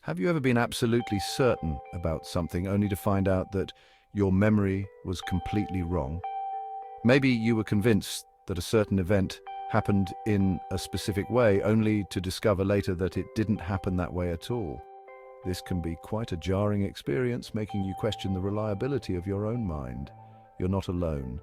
Have you ever been absolutely certain about something only to find out that your memory was completely wrong? Maybe you were convinced that a certain event happened in a specific way only to discover later that it didn't happen that way at all. This can be quite a jarring experience, making you question the reliability of your own mind. You're not alone.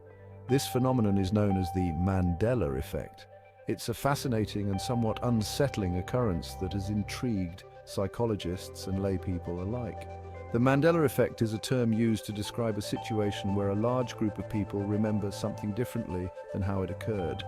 This phenomenon is known as the Mandela effect. It's a fascinating and somewhat unsettling occurrence that has intrigued psychologists and lay people alike. The Mandela effect is a term used to describe a situation where a large group of people remember something differently than how it occurred.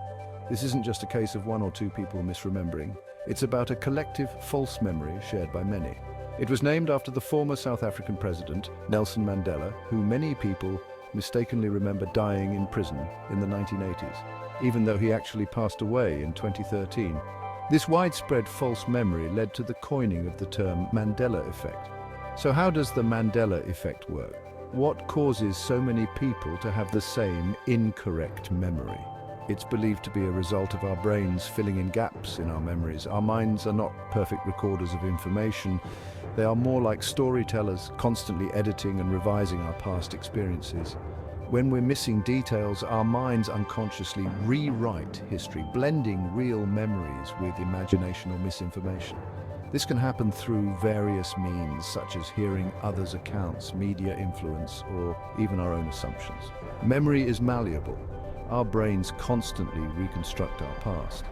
This isn't just a case of one or two people misremembering. It's about a collective false memory shared by many. It was named after the former South African president, Nelson Mandela, who many people mistakenly remember dying in prison in the 1980s, even though he actually passed away in 2013. This widespread false memory led to the coining of the term Mandela effect. So how does the Mandela effect work? What causes so many people to have the same incorrect memory? It's believed to be a result of our brains filling in gaps in our memories. Our minds are not perfect recorders of information. They are more like storytellers, constantly editing and revising our past experiences. When we're missing details, our minds unconsciously rewrite history, blending real memories with imagination or misinformation. This can happen through various means, such as hearing others' accounts, media influence, or even our own assumptions. Memory is malleable. Our brains constantly reconstruct our past.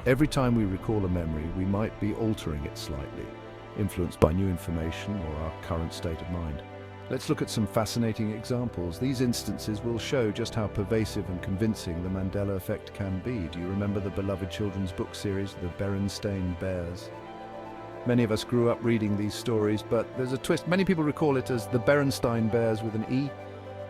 Every time we recall a memory, we might be altering it slightly, influenced by new information or our current state of mind. Let's look at some fascinating examples. These instances will show just how pervasive and convincing the Mandela effect can be. Do you remember the beloved children's book series, The Berenstain Bears? Many of us grew up reading these stories, but there's a twist. Many people recall it as the Berenstain Bears with an E.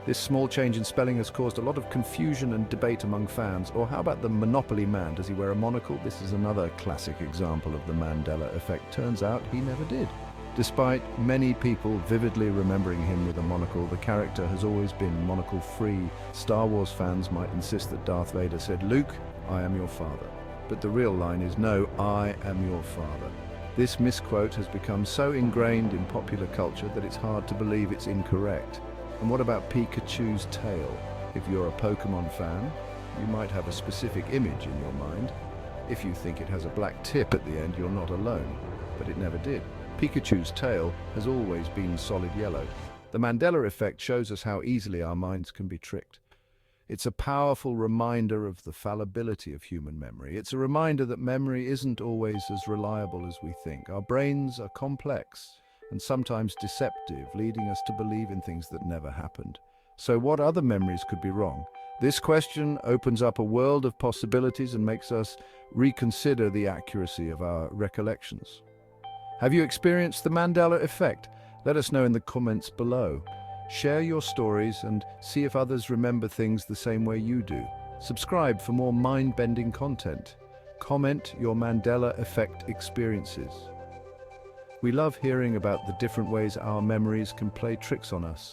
This small change in spelling has caused a lot of confusion and debate among fans. Or how about the Monopoly Man? Does he wear a monocle? This is another classic example of the Mandela effect. Turns out he never did. Despite many people vividly remembering him with a monocle, the character has always been monocle-free. Star Wars fans might insist that Darth Vader said, "Luke, I am your father." But the real line is, "No, I am your father." This misquote has become so ingrained in popular culture that it's hard to believe it's incorrect. And what about Pikachu's tail? If you're a Pokemon fan, you might have a specific image in your mind. If you think it has a black tip at the end, you're not alone. But it never did. Pikachu's tail has always been solid yellow. The Mandela effect shows us how easily our minds can be tricked. It's a powerful reminder of the fallibility of human memory. It's a reminder that memory isn't always as reliable as we think. Our brains are complex and sometimes deceptive, leading us to believe in things that never happened. So what other memories could be wrong? This question opens up a world of possibilities and makes us reconsider the accuracy of our recollections. Have you experienced the Mandela effect? Let us know in the comments below. Share your stories and see if others remember things the same way you do. Subscribe for more mind-bending content. Comment your Mandela effect experiences. We love hearing about the different ways our memories can play tricks on us.